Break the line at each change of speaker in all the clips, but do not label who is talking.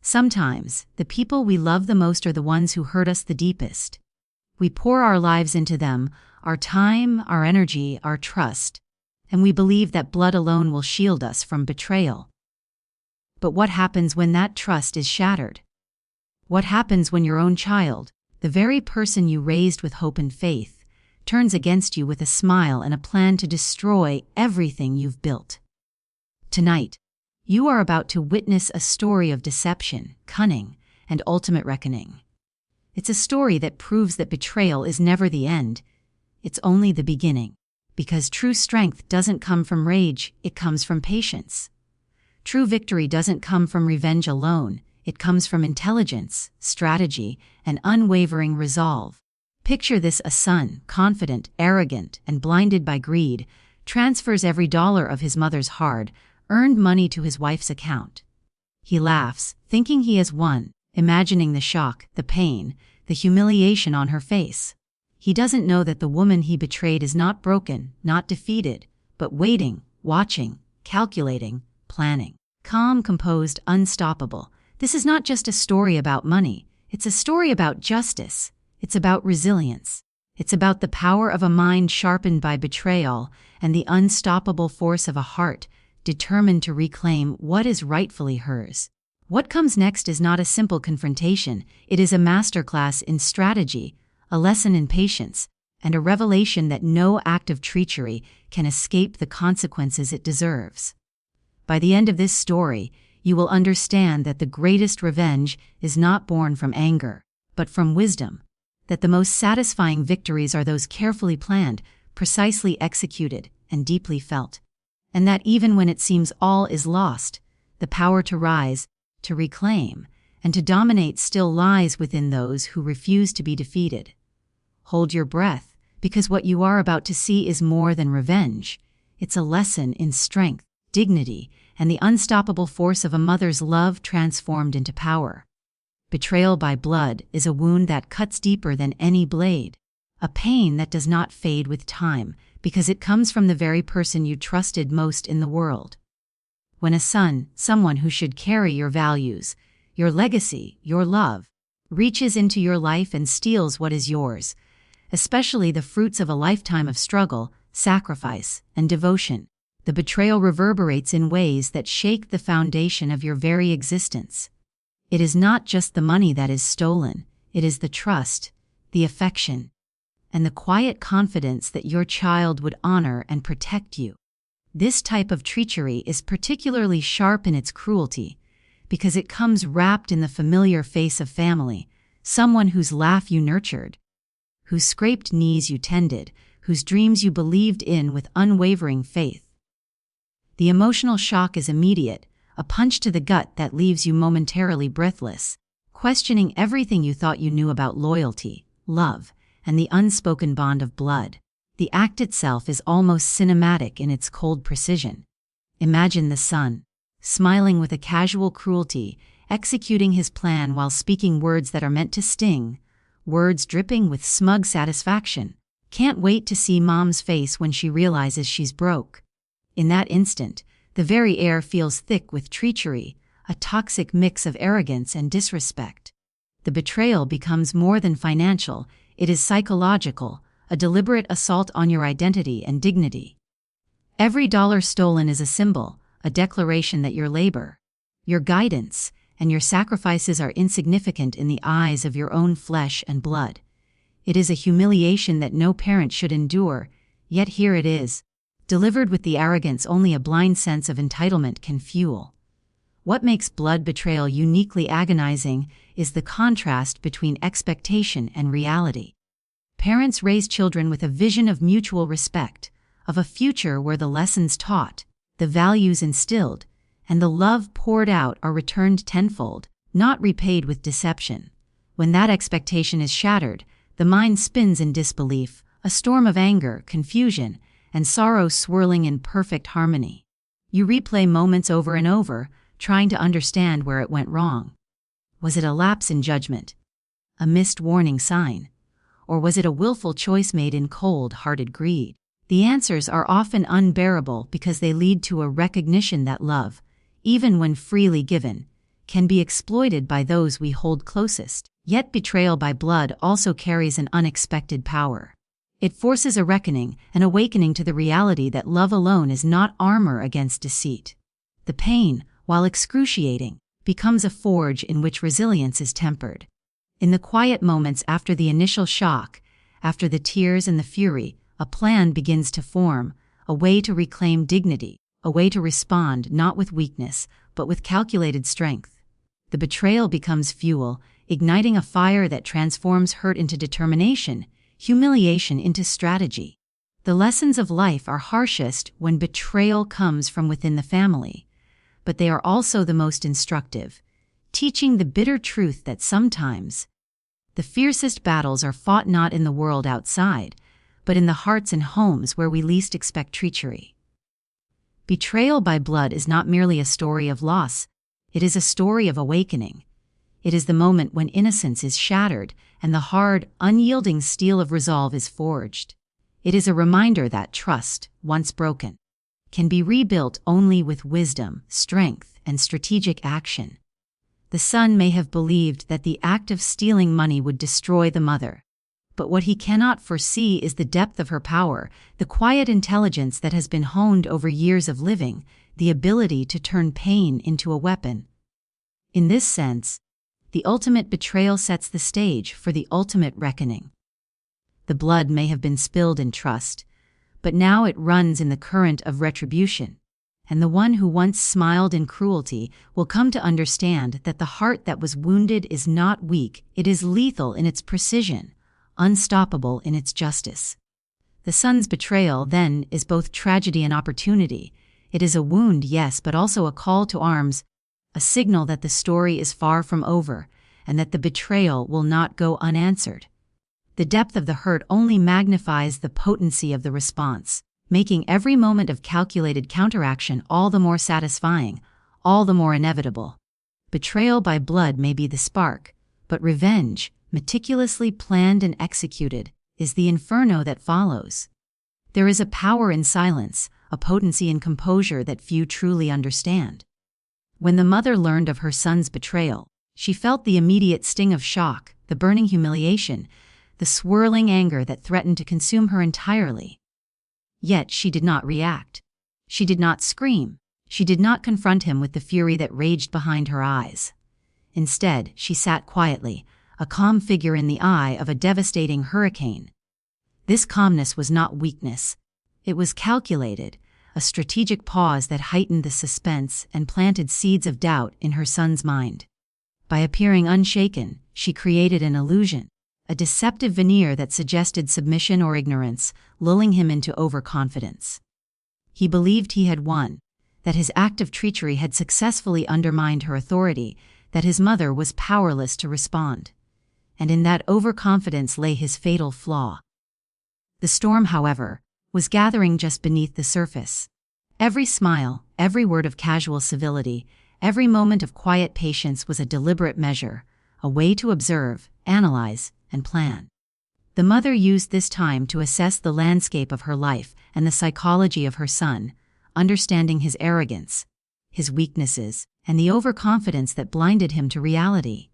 Sometimes, the people we love the most are the ones who hurt us the deepest. We pour our lives into them, our time, our energy, our trust, and we believe that blood alone will shield us from betrayal. But what happens when that trust is shattered? What happens when your own child, the very person you raised with hope and faith, turns against you with a smile and a plan to destroy everything you've built? Tonight, you are about to witness a story of deception, cunning, and ultimate reckoning. It's a story that proves that betrayal is never the end, it's only the beginning. Because true strength doesn't come from rage, it comes from patience. True victory doesn't come from revenge alone, it comes from intelligence, strategy, and unwavering resolve. Picture this: a son, confident, arrogant, and blinded by greed, transfers every dollar of his mother's hard-earned money to his wife's account. He laughs, thinking he has won, imagining the shock, the pain, the humiliation on her face. He doesn't know that the woman he betrayed is not broken, not defeated, but waiting, watching, calculating, planning. Calm, composed, unstoppable. This is not just a story about money, it's a story about justice. It's about resilience. It's about the power of a mind sharpened by betrayal and the unstoppable force of a heart determined to reclaim what is rightfully hers. What comes next is not a simple confrontation, it is a masterclass in strategy, a lesson in patience, and a revelation that no act of treachery can escape the consequences it deserves. By the end of this story, you will understand that the greatest revenge is not born from anger, but from wisdom, that the most satisfying victories are those carefully planned, precisely executed, and deeply felt, and that even when it seems all is lost, the power to rise, to reclaim, and to dominate still lies within those who refuse to be defeated. Hold your breath, because what you are about to see is more than revenge. It's a lesson in strength, dignity, and the unstoppable force of a mother's love transformed into power. Betrayal by blood is a wound that cuts deeper than any blade, a pain that does not fade with time because it comes from the very person you trusted most in the world. When a son, someone who should carry your values, your legacy, your love, reaches into your life and steals what is yours, especially the fruits of a lifetime of struggle, sacrifice, and devotion, the betrayal reverberates in ways that shake the foundation of your very existence. It is not just the money that is stolen, it is the trust, the affection, and the quiet confidence that your child would honor and protect you. This type of treachery is particularly sharp in its cruelty because it comes wrapped in the familiar face of family, someone whose laugh you nurtured, whose scraped knees you tended, whose dreams you believed in with unwavering faith. The emotional shock is immediate, a punch to the gut that leaves you momentarily breathless, questioning everything you thought you knew about loyalty, love, and the unspoken bond of blood. The act itself is almost cinematic in its cold precision. Imagine the son, smiling with a casual cruelty, executing his plan while speaking words that are meant to sting, words dripping with smug satisfaction. Can't wait to see mom's face when she realizes she's broke. In that instant, the very air feels thick with treachery, a toxic mix of arrogance and disrespect. The betrayal becomes more than financial, it is psychological, a deliberate assault on your identity and dignity. Every dollar stolen is a symbol, a declaration that your labor, your guidance, and your sacrifices are insignificant in the eyes of your own flesh and blood. It is a humiliation that no parent should endure, yet here it is, delivered with the arrogance only a blind sense of entitlement can fuel. What makes blood betrayal uniquely agonizing is the contrast between expectation and reality. Parents raise children with a vision of mutual respect, of a future where the lessons taught, the values instilled, and the love poured out are returned tenfold, not repaid with deception. When that expectation is shattered, the mind spins in disbelief, a storm of anger, confusion, and sorrow swirling in perfect harmony. You replay moments over and over, trying to understand where it went wrong. Was it a lapse in judgment? A missed warning sign? Or was it a willful choice made in cold-hearted greed? The answers are often unbearable because they lead to a recognition that love, even when freely given, can be exploited by those we hold closest. Yet betrayal by blood also carries an unexpected power. It forces a reckoning, an awakening to the reality that love alone is not armor against deceit. The pain, while excruciating, becomes a forge in which resilience is tempered. In the quiet moments after the initial shock, after the tears and the fury, a plan begins to form, a way to reclaim dignity, a way to respond not with weakness, but with calculated strength. The betrayal becomes fuel, igniting a fire that transforms hurt into determination, humiliation into strategy. The lessons of life are harshest when betrayal comes from within the family, but they are also the most instructive, teaching the bitter truth that sometimes the fiercest battles are fought not in the world outside, but in the hearts and homes where we least expect treachery. Betrayal by blood is not merely a story of loss, it is a story of awakening. It is the moment when innocence is shattered and the hard, unyielding steel of resolve is forged. It is a reminder that trust, once broken, can be rebuilt only with wisdom, strength, and strategic action. The son may have believed that the act of stealing money would destroy the mother, but what he cannot foresee is the depth of her power, the quiet intelligence that has been honed over years of living, the ability to turn pain into a weapon. In this sense, the ultimate betrayal sets the stage for the ultimate reckoning. The blood may have been spilled in trust, but now it runs in the current of retribution, and the one who once smiled in cruelty will come to understand that the heart that was wounded is not weak, it is lethal in its precision, unstoppable in its justice. The son's betrayal, then, is both tragedy and opportunity. It is a wound, yes, but also a call to arms, a signal that the story is far from over, and that the betrayal will not go unanswered. The depth of the hurt only magnifies the potency of the response, making every moment of calculated counteraction all the more satisfying, all the more inevitable. Betrayal by blood may be the spark, but revenge, meticulously planned and executed, is the inferno that follows. There is a power in silence, a potency in composure that few truly understand. When the mother learned of her son's betrayal, she felt the immediate sting of shock, the burning humiliation, the swirling anger that threatened to consume her entirely. Yet she did not react. She did not scream. She did not confront him with the fury that raged behind her eyes. Instead, she sat quietly, a calm figure in the eye of a devastating hurricane. This calmness was not weakness. It was calculated, a strategic pause that heightened the suspense and planted seeds of doubt in her son's mind. By appearing unshaken, she created an illusion, a deceptive veneer that suggested submission or ignorance, lulling him into overconfidence. He believed he had won, that his act of treachery had successfully undermined her authority, that his mother was powerless to respond. And in that overconfidence lay his fatal flaw. The storm, however, was gathering just beneath the surface. Every smile, every word of casual civility, every moment of quiet patience was a deliberate measure, a way to observe, analyze, and plan. The mother used this time to assess the landscape of her life and the psychology of her son, understanding his arrogance, his weaknesses, and the overconfidence that blinded him to reality.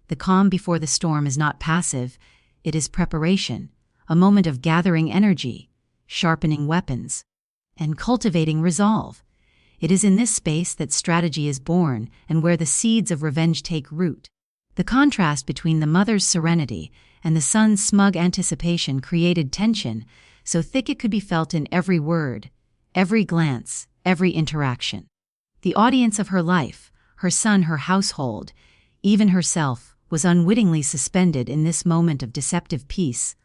The calm before the storm is not passive, it is preparation, a moment of gathering energy, sharpening weapons, and cultivating resolve. It is in this space that strategy is born and where the seeds of revenge take root. The contrast between the mother's serenity and the son's smug anticipation created tension, so thick it could be felt in every word, every glance, every interaction. The audience of her life, her son, her household, even herself, was unwittingly suspended in this moment of deceptive peace,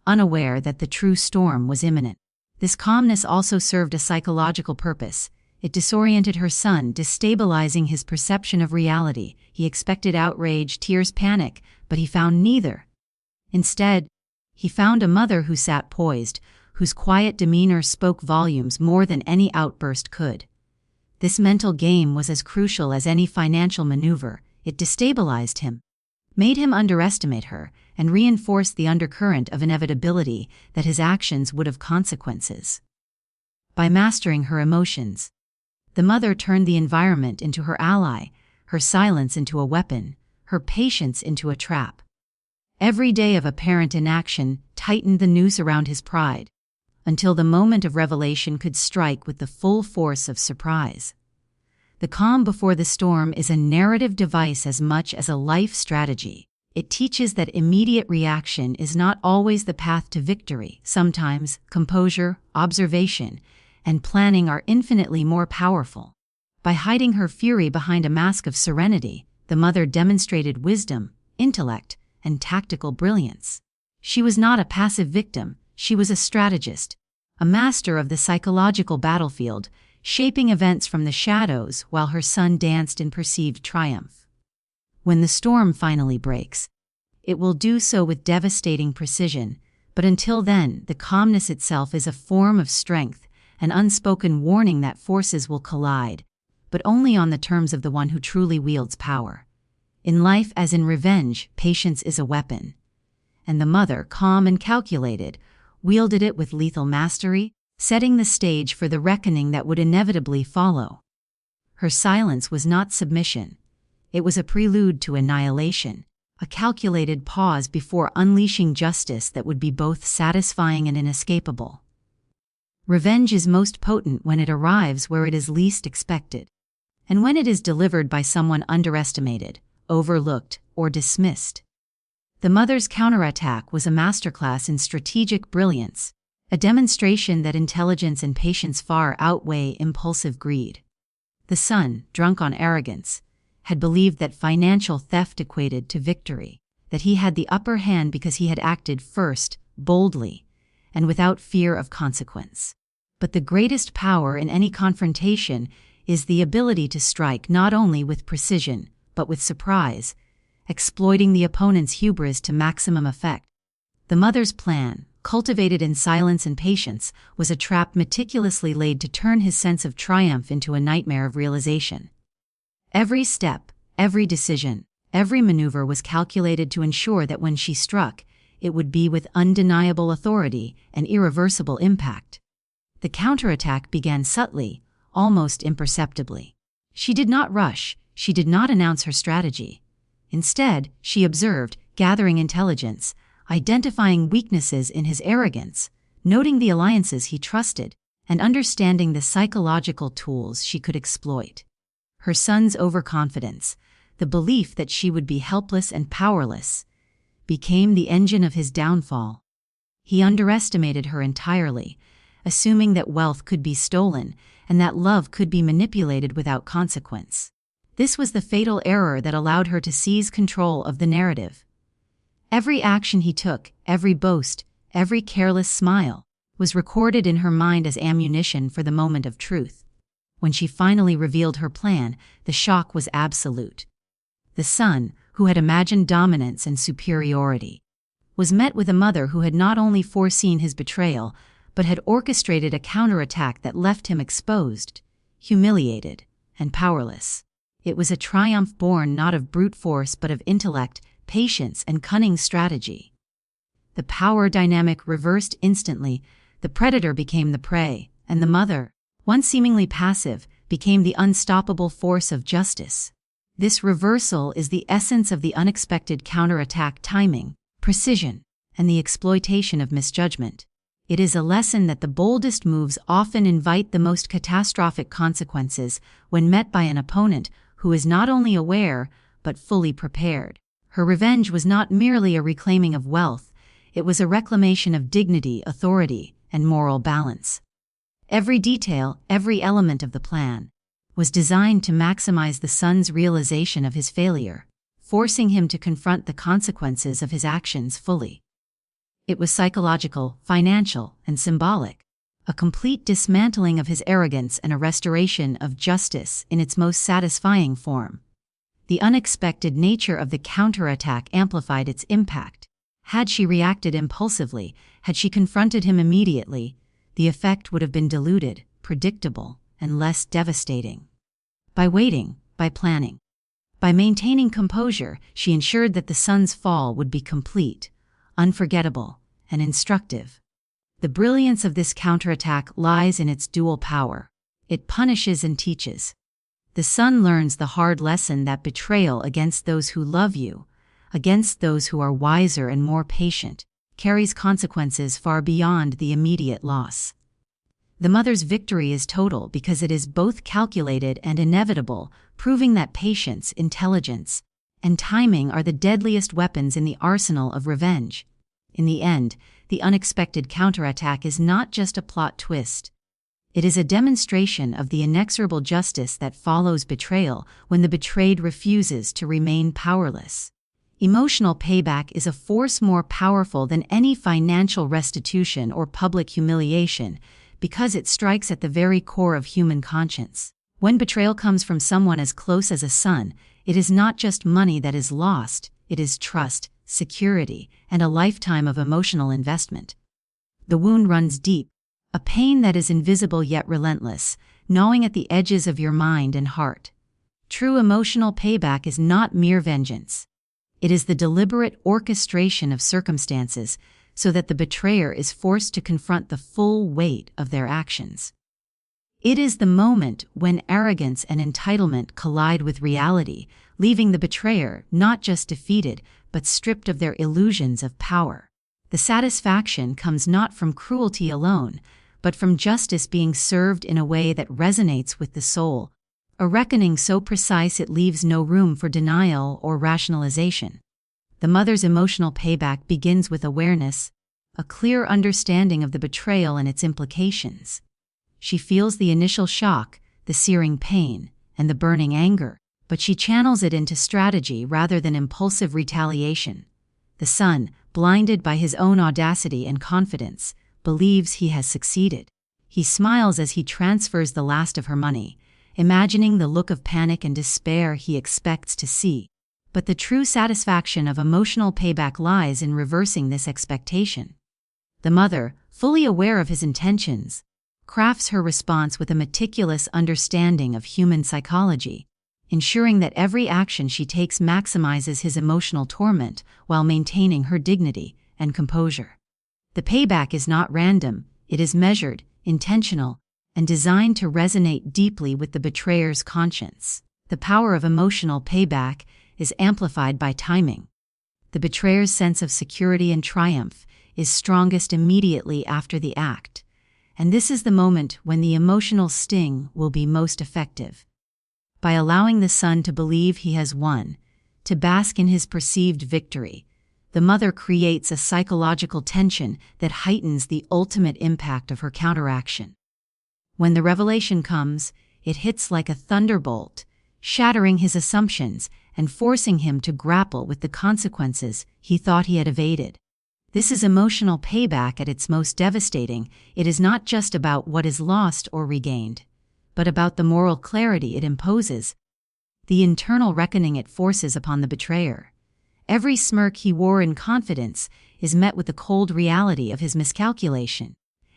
unaware that the true storm was imminent. This calmness also served a psychological purpose. It disoriented her son, destabilizing his perception of reality. He expected outrage, tears, panic, but he found neither. Instead, he found a mother who sat poised, whose quiet demeanor spoke volumes more than any outburst could. This mental game was as crucial as any financial maneuver. It destabilized him, made him underestimate her, and reinforced the undercurrent of inevitability that his actions would have consequences. By mastering her emotions, the mother turned the environment into her ally, her silence into a weapon, her patience into a trap. Every day of apparent inaction tightened the noose around his pride, until the moment of revelation could strike with the full force of surprise. The calm before the storm is a narrative device as much as a life strategy. It teaches that immediate reaction is not always the path to victory. Sometimes composure, observation, and planning are infinitely more powerful. By hiding her fury behind a mask of serenity, the mother demonstrated wisdom, intellect, and tactical brilliance. She was not a passive victim, she was a strategist, a master of the psychological battlefield, shaping events from the shadows while her son danced in perceived triumph. When the storm finally breaks, it will do so with devastating precision, but until then, the calmness itself is a form of strength, an unspoken warning that forces will collide, but only on the terms of the one who truly wields power. In life as in revenge, patience is a weapon. And the mother, calm and calculated, wielded it with lethal mastery, setting the stage for the reckoning that would inevitably follow. Her silence was not submission. It was a prelude to annihilation, a calculated pause before unleashing justice that would be both satisfying and inescapable. Revenge is most potent when it arrives where it is least expected, and when it is delivered by someone underestimated, overlooked, or dismissed. The mother's counterattack was a masterclass in strategic brilliance, a demonstration that intelligence and patience far outweigh impulsive greed. The son, drunk on arrogance, had believed that financial theft equated to victory, that he had the upper hand because he had acted first, boldly, and without fear of consequence. But the greatest power in any confrontation is the ability to strike not only with precision, but with surprise, exploiting the opponent's hubris to maximum effect. The mother's plan, cultivated in silence and patience, was a trap meticulously laid to turn his sense of triumph into a nightmare of realization. Every step, every decision, every maneuver was calculated to ensure that when she struck, it would be with undeniable authority and irreversible impact. The counterattack began subtly, almost imperceptibly. She did not rush, she did not announce her strategy. Instead, she observed, gathering intelligence, identifying weaknesses in his arrogance, noting the alliances he trusted, and understanding the psychological tools she could exploit. Her son's overconfidence, the belief that she would be helpless and powerless, became the engine of his downfall. He underestimated her entirely, assuming that wealth could be stolen and that love could be manipulated without consequence. This was the fatal error that allowed her to seize control of the narrative. Every action he took, every boast, every careless smile, was recorded in her mind as ammunition for the moment of truth. When she finally revealed her plan, the shock was absolute. The son, who had imagined dominance and superiority, was met with a mother who had not only foreseen his betrayal, but had orchestrated a counterattack that left him exposed, humiliated, and powerless. It was a triumph born not of brute force but of intellect, patience, and cunning strategy. The power dynamic reversed instantly. The predator became the prey, and the mother, once seemingly passive, became the unstoppable force of justice. This reversal is the essence of the unexpected counterattack: timing, precision, and the exploitation of misjudgment. It is a lesson that the boldest moves often invite the most catastrophic consequences when met by an opponent who is not only aware, but fully prepared. Her revenge was not merely a reclaiming of wealth, it was a reclamation of dignity, authority, and moral balance. Every detail, every element of the plan, was designed to maximize the son's realization of his failure, forcing him to confront the consequences of his actions fully. It was psychological, financial, and symbolic, a complete dismantling of his arrogance and a restoration of justice in its most satisfying form. The unexpected nature of the counterattack amplified its impact. Had she reacted impulsively, had she confronted him immediately, the effect would have been diluted, predictable, and less devastating. By waiting, by planning, by maintaining composure, she ensured that the son's fall would be complete, unforgettable, and instructive. The brilliance of this counterattack lies in its dual power. It punishes and teaches. the son learns the hard lesson that betrayal against those who love you, against those who are wiser and more patient, carries consequences far beyond the immediate loss. The mother's victory is total because it is both calculated and inevitable, proving that patience, intelligence, and timing are the deadliest weapons in the arsenal of revenge. In the end, the unexpected counterattack is not just a plot twist. It is a demonstration of the inexorable justice that follows betrayal when the betrayed refuses to remain powerless. Emotional payback is a force more powerful than any financial restitution or public humiliation because it strikes at the very core of human conscience. When betrayal comes from someone as close as a son, it is not just money that is lost, it is trust, security, and a lifetime of emotional investment. The wound runs deep, a pain that is invisible yet relentless, gnawing at the edges of your mind and heart. True emotional payback is not mere vengeance. It is the deliberate orchestration of circumstances so that the betrayer is forced to confront the full weight of their actions. It is the moment when arrogance and entitlement collide with reality, leaving the betrayer not just defeated, but stripped of their illusions of power. The satisfaction comes not from cruelty alone, but from justice being served in a way that resonates with the soul, a reckoning so precise it leaves no room for denial or rationalization. The mother's emotional payback begins with awareness, a clear understanding of the betrayal and its implications. She feels the initial shock, the searing pain, and the burning anger, but she channels it into strategy rather than impulsive retaliation. The son, blinded by his own audacity and confidence, believes he has succeeded. He smiles as he transfers the last of her money, imagining the look of panic and despair he expects to see. But the true satisfaction of emotional payback lies in reversing this expectation. The mother, fully aware of his intentions, crafts her response with a meticulous understanding of human psychology, ensuring that every action she takes maximizes his emotional torment while maintaining her dignity and composure. The payback is not random, it is measured, intentional, and designed to resonate deeply with the betrayer's conscience. The power of emotional payback is amplified by timing. The betrayer's sense of security and triumph is strongest immediately after the act, and this is the moment when the emotional sting will be most effective. By allowing the son to believe he has won, to bask in his perceived victory, the mother creates a psychological tension that heightens the ultimate impact of her counteraction. When the revelation comes, it hits like a thunderbolt, shattering his assumptions and forcing him to grapple with the consequences he thought he had evaded. This is emotional payback at its most devastating. It is not just about what is lost or regained, but about the moral clarity it imposes, the internal reckoning it forces upon the betrayer. Every smirk he wore in confidence is met with the cold reality of his miscalculation,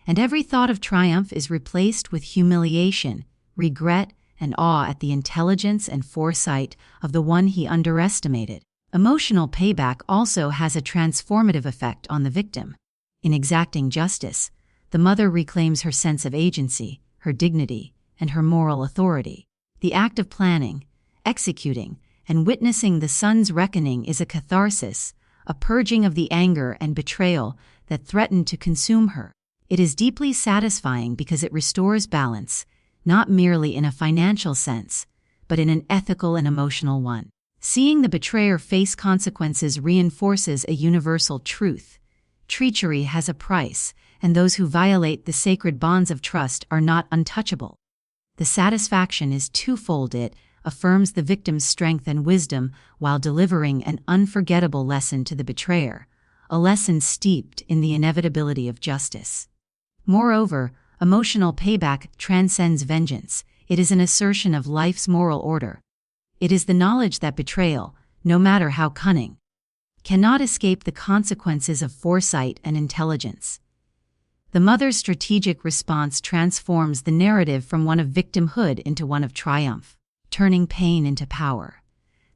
and every thought of triumph is replaced with humiliation, regret, and awe at the intelligence and foresight of the one he underestimated. Emotional payback also has a transformative effect on the victim. In exacting justice, the mother reclaims her sense of agency, her dignity, and her moral authority. The act of planning, executing, and witnessing the son's reckoning is a catharsis, a purging of the anger and betrayal that threatened to consume her. It is deeply satisfying because it restores balance, not merely in a financial sense, but in an ethical and emotional one. Seeing the betrayer face consequences reinforces a universal truth. Treachery has a price, and those who violate the sacred bonds of trust are not untouchable. The satisfaction is twofold. It affirms the victim's strength and wisdom while delivering an unforgettable lesson to the betrayer, a lesson steeped in the inevitability of justice. Moreover, emotional payback transcends vengeance. It is an assertion of life's moral order. It is the knowledge that betrayal, no matter how cunning, cannot escape the consequences of foresight and intelligence. The mother's strategic response transforms the narrative from one of victimhood into one of triumph, turning pain into power.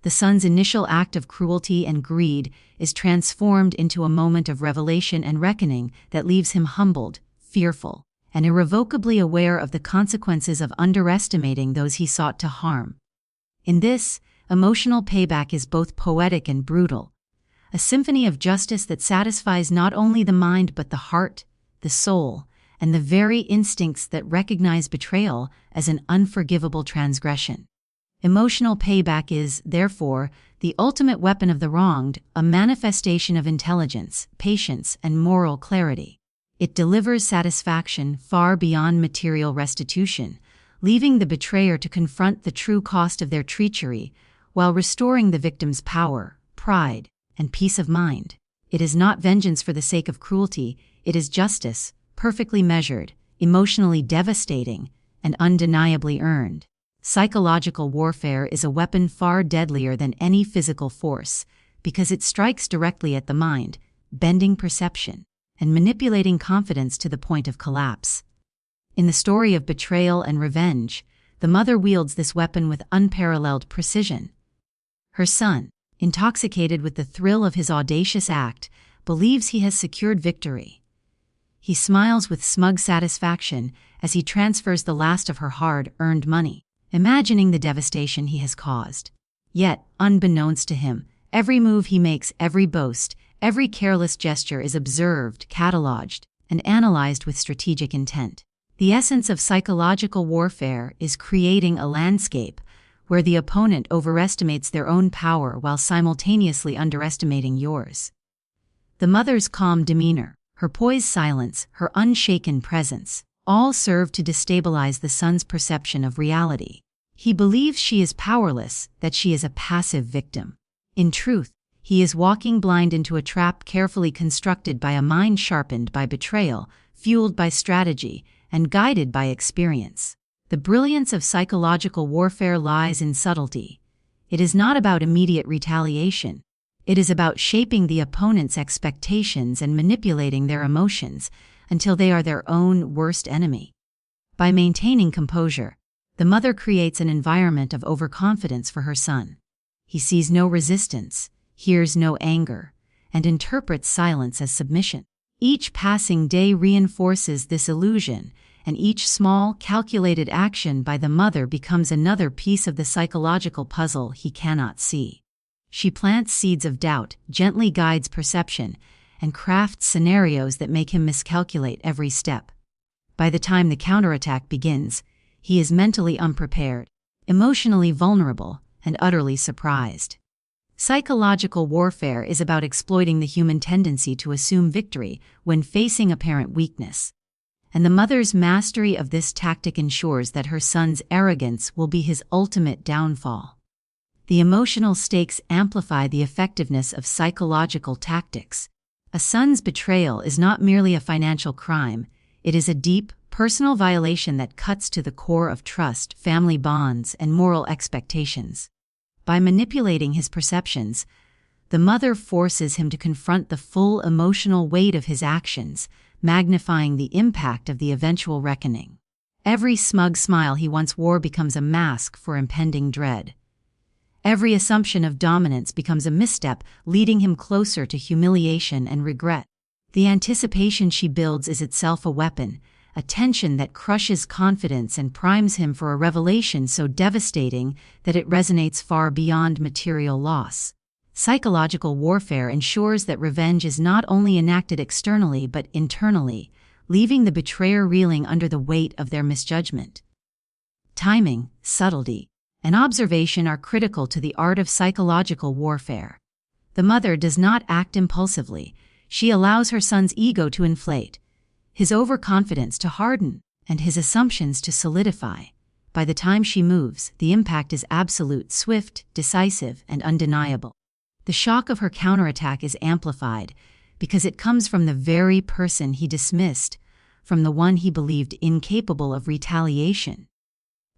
The son's initial act of cruelty and greed is transformed into a moment of revelation and reckoning that leaves him humbled, fearful, and irrevocably aware of the consequences of underestimating those he sought to harm. In this, Emotional Payback is both poetic and brutal, a symphony of justice that satisfies not only the mind but the heart, the soul, and the very instincts that recognize betrayal as an unforgivable transgression. Emotional Payback is, therefore, the ultimate weapon of the wronged, a manifestation of intelligence, patience, and moral clarity. It delivers satisfaction far beyond material restitution, leaving the betrayer to confront the true cost of their treachery while restoring the victim's power, pride, and peace of mind. It is not vengeance for the sake of cruelty, it is justice, perfectly measured, emotionally devastating, and undeniably earned. Psychological warfare is a weapon far deadlier than any physical force because it strikes directly at the mind, bending perception, and manipulating confidence to the point of collapse. In the story of betrayal and revenge, the mother wields this weapon with unparalleled precision. Her son, intoxicated with the thrill of his audacious act, believes he has secured victory. He smiles with smug satisfaction as he transfers the last of her hard-earned money, imagining the devastation he has caused. Yet, unbeknownst to him, every move he makes, every boast, every careless gesture is observed, cataloged, and analyzed with strategic intent. The essence of psychological warfare is creating a landscape where the opponent overestimates their own power while simultaneously underestimating yours. The mother's calm demeanor, her poised silence, her unshaken presence, all serve to destabilize the son's perception of reality. He believes she is powerless, that she is a passive victim. In truth, he is walking blind into a trap carefully constructed by a mind sharpened by betrayal, fueled by strategy, and guided by experience. The brilliance of psychological warfare lies in subtlety. It is not about immediate retaliation. It is about shaping the opponent's expectations and manipulating their emotions until they are their own worst enemy. By maintaining composure, the mother creates an environment of overconfidence for her son. He sees no resistance, hears no anger, and interprets silence as submission. Each passing day reinforces this illusion, and each small, calculated action by the mother becomes another piece of the psychological puzzle he cannot see. She plants seeds of doubt, gently guides perception, and crafts scenarios that make him miscalculate every step. By the time the counterattack begins, he is mentally unprepared, emotionally vulnerable, and utterly surprised. Psychological warfare is about exploiting the human tendency to assume victory when facing apparent weakness. And the mother's mastery of this tactic ensures that her son's arrogance will be his ultimate downfall. The emotional stakes amplify the effectiveness of psychological tactics. A son's betrayal is not merely a financial crime, it is a deep, personal violation that cuts to the core of trust, family bonds, and moral expectations. By manipulating his perceptions, the mother forces him to confront the full emotional weight of his actions, magnifying the impact of the eventual reckoning. Every smug smile he once wore becomes a mask for impending dread. Every assumption of dominance becomes a misstep, leading him closer to humiliation and regret. The anticipation she builds is itself a weapon, a tension that crushes confidence and primes him for a revelation so devastating that it resonates far beyond material loss. Psychological warfare ensures that revenge is not only enacted externally but internally, leaving the betrayer reeling under the weight of their misjudgment. Timing, subtlety, and observation are critical to the art of psychological warfare. The mother does not act impulsively. She allows her son's ego to inflate, his overconfidence to harden, and his assumptions to solidify. By the time she moves, the impact is absolute, swift, decisive, and undeniable. The shock of her counterattack is amplified because it comes from the very person he dismissed, from the one he believed incapable of retaliation.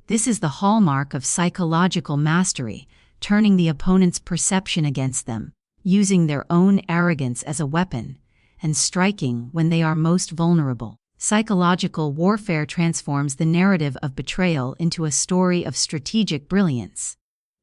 This is the hallmark of psychological mastery, turning the opponent's perception against them, using their own arrogance as a weapon, and striking when they are most vulnerable. Psychological warfare transforms the narrative of betrayal into a story of strategic brilliance.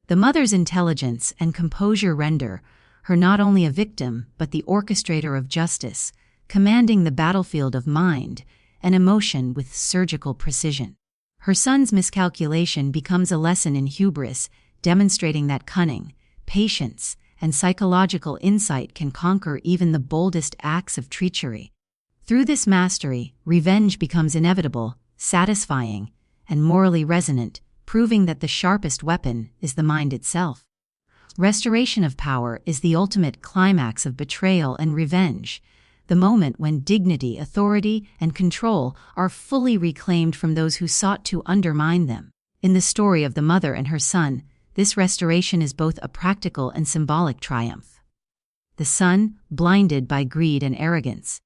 The mother's intelligence and composure render her not only a victim but the orchestrator of justice, commanding the battlefield of mind and emotion with surgical precision. Her son's miscalculation becomes a lesson in hubris, demonstrating that cunning, patience, and psychological insight can conquer even the boldest acts of treachery. Through this mastery, revenge becomes inevitable, satisfying, and morally resonant, proving that the sharpest weapon is the mind itself. Restoration of power is the ultimate climax of betrayal and revenge, the moment when dignity, authority, and control are fully reclaimed from those who sought to undermine them. In the story of the mother and her son, this restoration is both a practical and symbolic triumph. The son, blinded by greed and arrogance,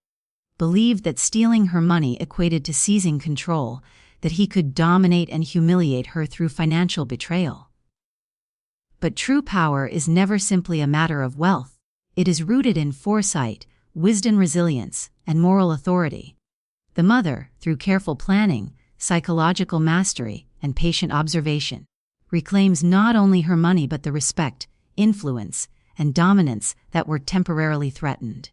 believed that stealing her money equated to seizing control, that he could dominate and humiliate her through financial betrayal. But true power is never simply a matter of wealth. It is rooted in foresight, wisdom, resilience, and moral authority. The mother, through careful planning, psychological mastery, and patient observation, reclaims not only her money but the respect, influence, and dominance that were temporarily threatened.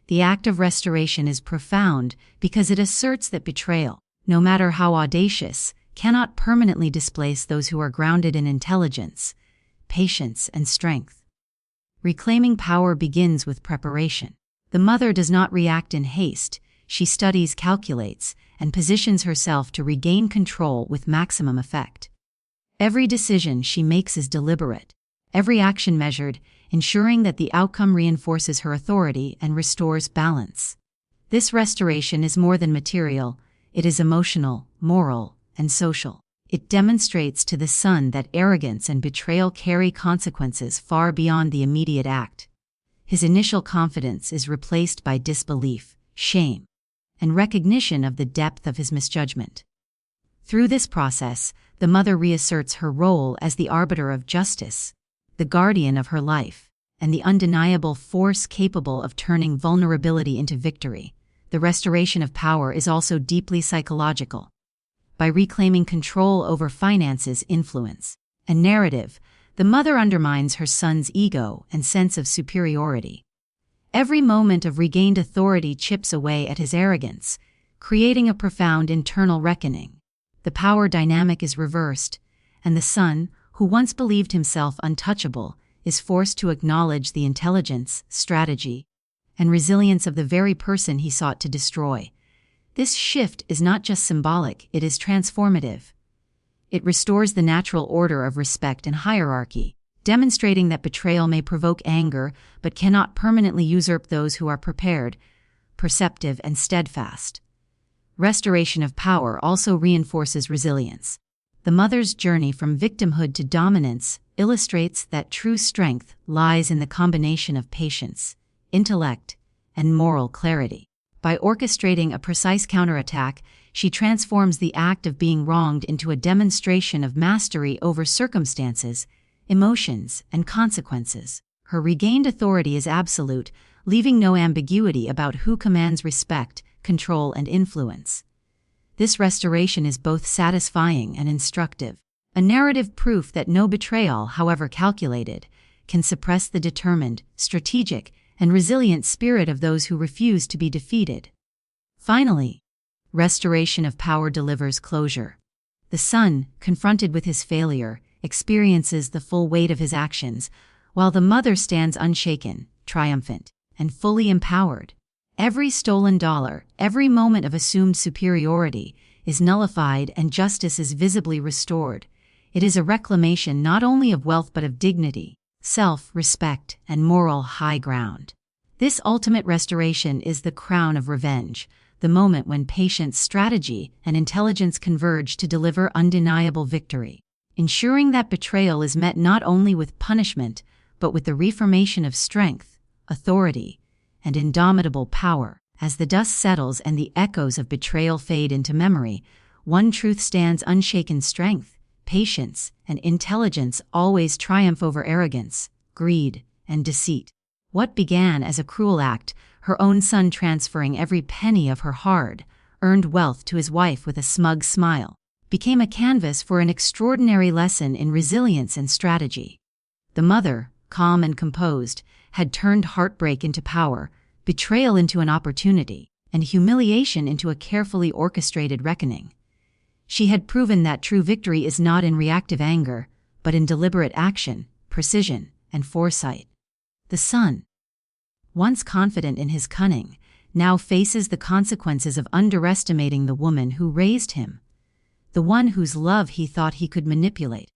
The act of restoration is profound because it asserts that betrayal, no matter how audacious, cannot permanently displace those who are grounded in intelligence, patience, and strength. Reclaiming power begins with preparation. The mother does not react in haste. She studies, calculates, and positions herself to regain control with maximum effect. Every decision she makes is deliberate, every action measured, ensuring that the outcome reinforces her authority and restores balance. This restoration is more than material, it is emotional, moral, and social. It demonstrates to the son that arrogance and betrayal carry consequences far beyond the immediate act. His initial confidence is replaced by disbelief, shame, and recognition of the depth of his misjudgment. Through this process, the mother reasserts her role as the arbiter of justice, the guardian of her life, and the undeniable force capable of turning vulnerability into victory. The restoration of power is also deeply psychological. By reclaiming control over finances, influence, and narrative, the mother undermines her son's ego and sense of superiority. Every moment of regained authority chips away at his arrogance, creating a profound internal reckoning. The power dynamic is reversed, and the son, who once believed himself untouchable, is forced to acknowledge the intelligence, strategy, and resilience of the very person he sought to destroy. This shift is not just symbolic, it is transformative. It restores the natural order of respect and hierarchy, demonstrating that betrayal may provoke anger but cannot permanently usurp those who are prepared, perceptive, and steadfast. Restoration of power also reinforces resilience. The mother's journey from victimhood to dominance illustrates that true strength lies in the combination of patience, intellect, and moral clarity. By orchestrating a precise counterattack, she transforms the act of being wronged into a demonstration of mastery over circumstances, emotions, and consequences. Her regained authority is absolute, leaving no ambiguity about who commands respect, control, and influence. This restoration is both satisfying and instructive, a narrative proof that no betrayal, however calculated, can suppress the determined, strategic, and resilient spirit of those who refuse to be defeated. Finally, restoration of power delivers closure. The son, confronted with his failure, experiences the full weight of his actions, while the mother stands unshaken, triumphant, and fully empowered. Every stolen dollar, every moment of assumed superiority, is nullified and justice is visibly restored. It is a reclamation not only of wealth but of dignity, self-respect, and moral high ground. This ultimate restoration is the crown of revenge, the moment when patience, strategy, and intelligence converge to deliver undeniable victory, ensuring that betrayal is met not only with punishment, but with the reformation of strength, authority, and indomitable power. As the dust settles and the echoes of betrayal fade into memory, one truth stands: unshaken strength, patience, and intelligence always triumph over arrogance, greed, and deceit. What began as a cruel act, her own son transferring every penny of her hard-earned wealth to his wife with a smug smile, became a canvas for an extraordinary lesson in resilience and strategy. The mother, calm and composed, had turned heartbreak into power, betrayal into an opportunity, and humiliation into a carefully orchestrated reckoning. She had proven that true victory is not in reactive anger, but in deliberate action, precision, and foresight. The son, once confident in his cunning, now faces the consequences of underestimating the woman who raised him, the one whose love he thought he could manipulate,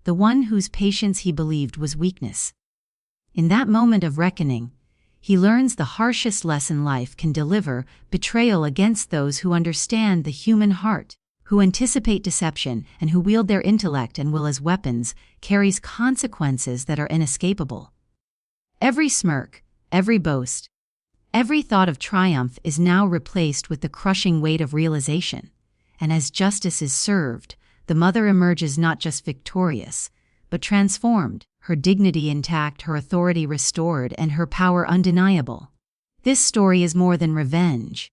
the one whose patience he believed was weakness. In that moment of reckoning, he learns the harshest lesson life can deliver: betrayal against those who understand the human heart, who anticipate deception, and who wield their intellect and will as weapons, carries consequences that are inescapable. Every smirk, every boast, every thought of triumph is now replaced with the crushing weight of realization. And as justice is served, the mother emerges not just victorious, but transformed, her dignity intact, her authority restored, and her power undeniable. This story is more than revenge.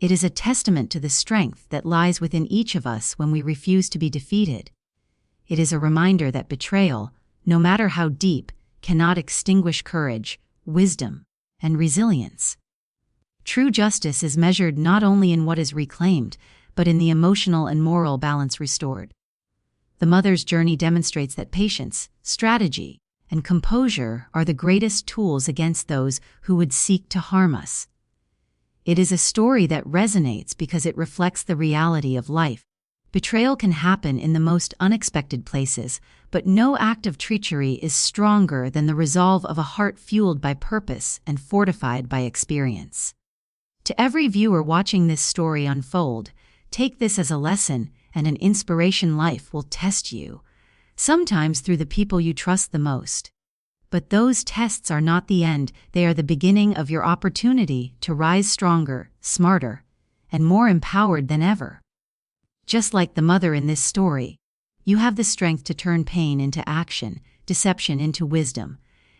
It is a testament to the strength that lies within each of us when we refuse to be defeated. It is a reminder that betrayal, no matter how deep, cannot extinguish courage, wisdom, and resilience. True justice is measured not only in what is reclaimed, but in the emotional and moral balance restored. The mother's journey demonstrates that patience, strategy, and composure are the greatest tools against those who would seek to harm us. It is a story that resonates because it reflects the reality of life. Betrayal can happen in the most unexpected places, but no act of treachery is stronger than the resolve of a heart fueled by purpose and fortified by experience. To every viewer watching this story unfold, take this as a lesson and an inspiration. Life will test you, sometimes through the people you trust the most. But those tests are not the end, they are the beginning of your opportunity to rise stronger, smarter, and more empowered than ever. Just like the mother in this story, you have the strength to turn pain into action, deception into wisdom,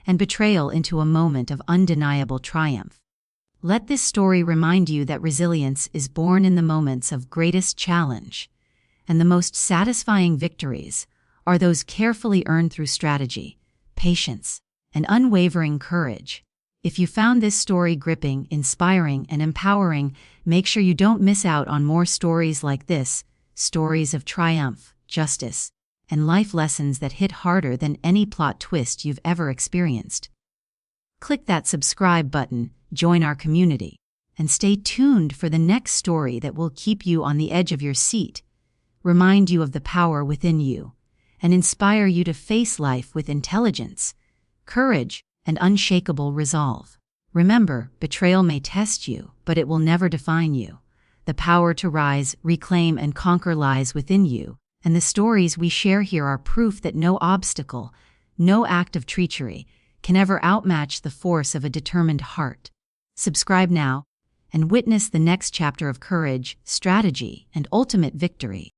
and betrayal into a moment of undeniable triumph. Let this story remind you that resilience is born in the moments of greatest challenge, and the most satisfying victories are those carefully earned through strategy, patience, and unwavering courage. If you found this story gripping, inspiring, and empowering, make sure you don't miss out on more stories like this, stories of triumph, justice, and life lessons that hit harder than any plot twist you've ever experienced. Click that subscribe button, join our community, and stay tuned for the next story that will keep you on the edge of your seat, remind you of the power within you, and inspire you to face life with intelligence, courage, and unshakable resolve. Remember, betrayal may test you, but it will never define you. The power to rise, reclaim, and conquer lies within you, and the stories we share here are proof that no obstacle, no act of treachery, can ever outmatch the force of a determined heart. Subscribe now and witness the next chapter of courage, strategy, and ultimate victory.